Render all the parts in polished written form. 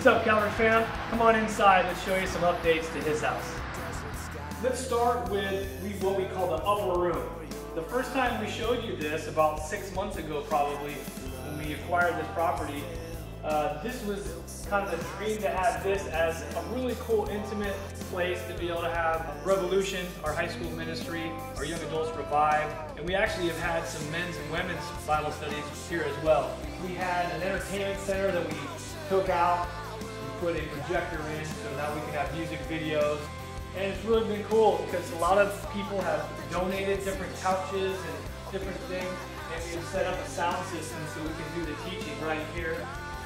What's up, Calvary fam? Come on inside, let's show you some updates to his house. Let's start with what we call the upper room. The first time we showed you this, about 6 months ago probably, when we acquired this property, this was kind of the dream to have this as a really cool, intimate place to be able to have Revolution, our high school ministry, our young adults Revive, and we actually have had some men's and women's Bible studies here as well. We had an entertainment center that we took out, we put a projector in so now we can have music videos, and it's really been cool because a lot of people have donated different couches and different things, and we've set up a sound system so we can do the teaching right here.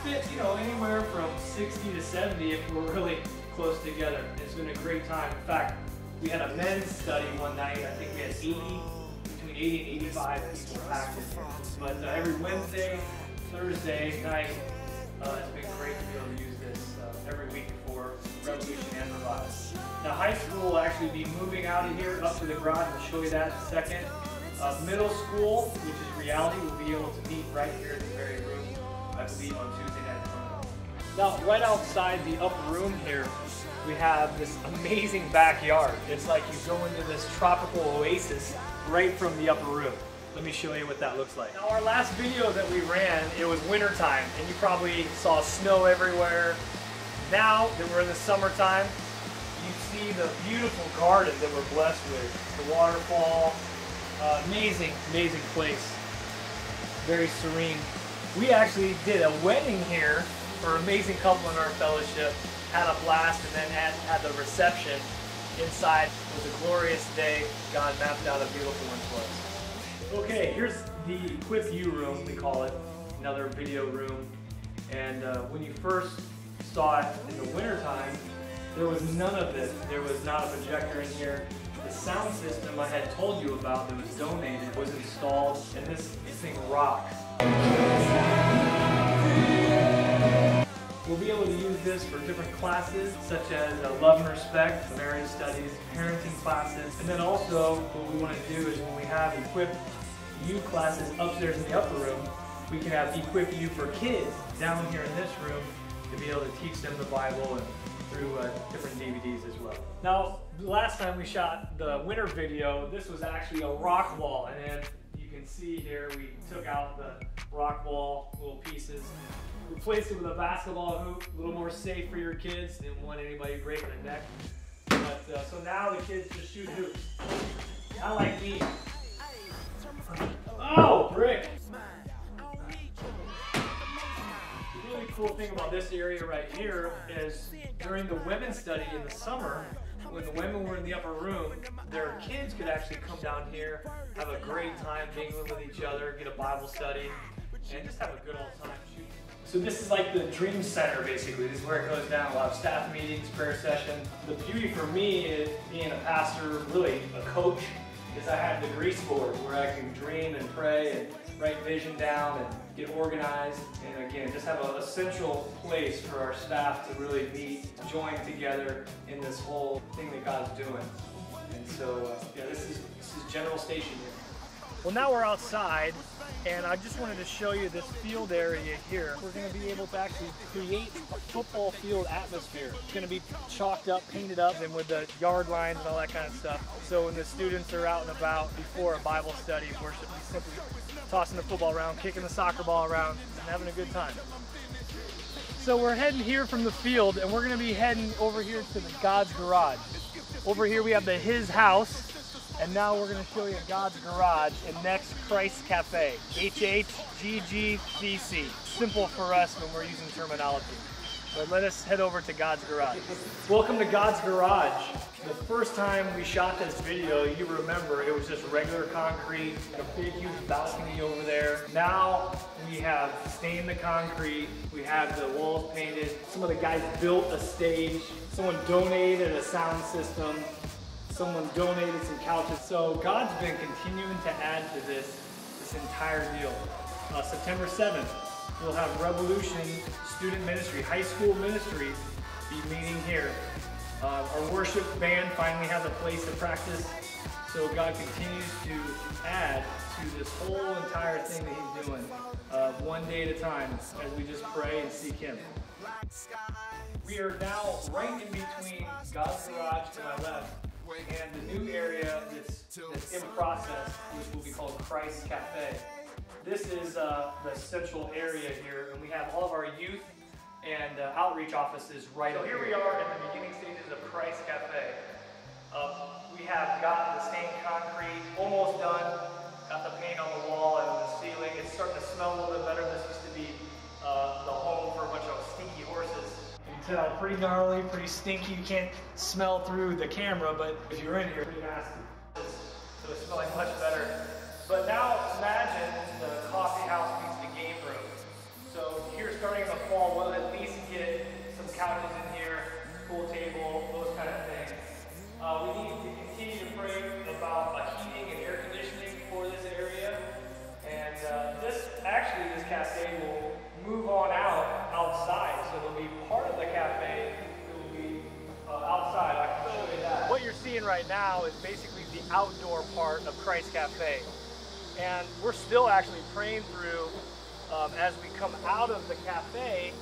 Fit, anywhere from 60 to 70 if we're really close together. It's been a great time. In fact, we had a men's study one night. I think we had between 80 and 85 people packed in here. But every Wednesday, Thursday night, it's been great to be able to use this every week for Revolution and Revive. Now, high school will actually be moving out of here up to the garage. We'll show you that in a second. Middle school, which is Reality, will be able to meet right here in the very room, I believe, on Tuesday night. Now, right outside the upper room here, we have this amazing backyard. It's like you go into this tropical oasis right from the upper room. Let me show you what that looks like. Now, our last video that we ran, it was wintertime, and you probably saw snow everywhere. Now that we're in the summertime, you see the beautiful garden that we're blessed with. The waterfall, amazing, amazing place. Very serene. We actually did a wedding here for an amazing couple in our fellowship, had a blast, and then had the reception inside. It was a glorious day. God mapped out a beautiful one for us. Okay, here's the Equip You room, we call it, another video room. And when you first saw it in the wintertime, there was none of this. There was not a projector in here. The sound system I had told you about that was donated was installed, and this thing rocks. We'll be able to use this for different classes, such as Love and Respect, marriage studies, parenting classes, and then also what we want to do is when we have Equip You classes upstairs in the upper room, we can have Equip You for kids down here in this room to be able to teach them the Bible and through different DVDs as well. Now, the last time we shot the winter video, this was actually a rock wall, and then you can see here we took out the rock wall little pieces, replaced it with a basketball hoop, a little more safe for your kids. Didn't want anybody breaking their neck. But so now the kids just shoot hoops. Not like me. Oh, brick! The really cool thing about this area right here is during the women's study in the summer, when the women were in the upper room, their kids could actually come down here, have a great time mingling with each other, get a Bible study, and just have a good old time shooting. So this is like the dream center, basically. This is where it goes down. We'll have staff meetings, prayer session. The beauty for me is being a pastor, really a coach, is I have the grease board where I can dream and pray and write vision down and get organized. And again, just have a central place for our staff to really meet, join together in this whole thing that God's doing. And so, yeah, this is General Station here. Well, now we're outside, and I just wanted to show you this field area here. We're going to be able to actually create a football field atmosphere. It's going to be chalked up, painted up, and with the yard lines and all that kind of stuff. So when the students are out and about before a Bible study, we're simply tossing the football around, kicking the soccer ball around, and having a good time. So we're heading here from the field, and we're going to be heading over here to the God's Garage. Over here we have the His House. And now we're going to show you God's Garage and next Christ Cafe, HHGGCC. Simple for us when we're using terminology. But let us head over to God's Garage. Welcome to God's Garage. The first time we shot this video, you remember it was just regular concrete, a big huge balcony over there. Now we have stained the concrete, we have the walls painted. Some of the guys built a stage, someone donated a sound system. Someone donated some couches. So God's been continuing to add to this entire deal. September 7th, we'll have Revolution Student Ministry, high school ministry, be meeting here. Our worship band finally has a place to practice. So God continues to add to this whole entire thing that he's doing, one day at a time, as we just pray and seek him. We are now right in between God's Garage to my left and the new area that's in process, which will be called Christ Cafe. This is the central area here, and we have all of our youth and outreach offices right here. So here we are in the beginning stages of Christ Cafe. We have got the stained concrete almost done, got the paint on the wall and the ceiling. It's starting to smell a little bit better. This used to be the home for a bunch of stinky horses. You can tell, pretty gnarly, pretty stinky. You can't smell through the camera, but if you're in here, pretty nasty. So it's smelling much better. But now imagine the coffee house meets the game room. So here, starting in the fall, we'll at least get some couches in here, pool table, those kind of things. We need to continue to pray about heating and air conditioning for this area. And this cafe will move on outside. So there'll be part of the cafe that will be outside. I can show you that. What you're seeing right now is basically the outdoor part of Christ Cafe. And we're still actually praying through, as we come out of the cafe,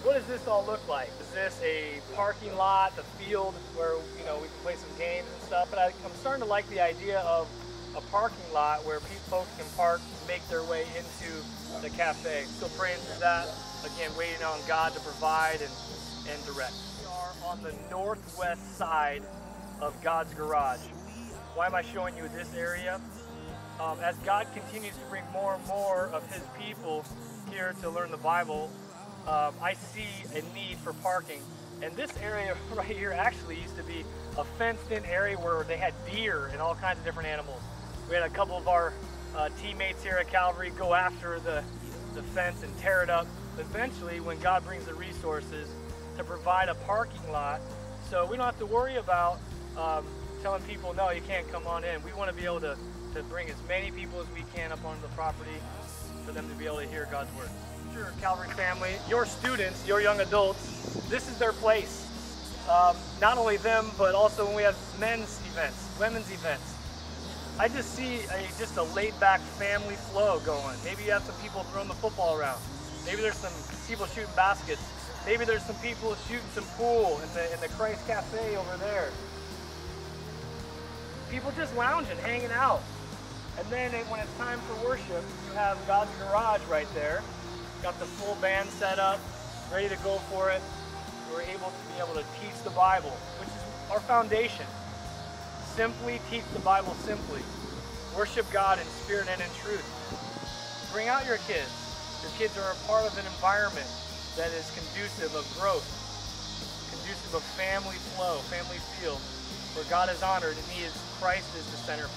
what does this all look like? Is this a parking lot, a field where we can play some games and stuff? But I'm starting to like the idea of a parking lot where folks can park, make their way into the cafe. Still praying through that. Again, waiting on God to provide and direct. We are on the northwest side of God's Garage. Why am I showing you this area? As God continues to bring more and more of his people here to learn the Bible, I see a need for parking. And this area right here actually used to be a fenced-in area where they had deer and all kinds of different animals. We had a couple of our teammates here at Calvary go after the fence and tear it up. Eventually, when God brings the resources to provide a parking lot, so we don't have to worry about telling people, no, you can't come on in. We want to be able to bring as many people as we can up onto the property for them to be able to hear God's word. Your Calvary family, your students, your young adults, this is their place. Not only them, but also when we have men's events, women's events. I just see just a laid-back family flow going. Maybe you have some people throwing the football around. Maybe there's some people shooting baskets. Maybe there's some people shooting some pool in the Christ Cafe over there. People just lounging, hanging out. And then when it's time for worship, you have God's Garage right there. Got the full band set up, ready to go for it. We're able to teach the Bible, which is our foundation. Simply teach the Bible simply. Worship God in spirit and in truth. Bring out your kids. Your kids are a part of an environment that is conducive of growth, conducive of family flow, family feel, where God is honored and Christ is the centerpiece.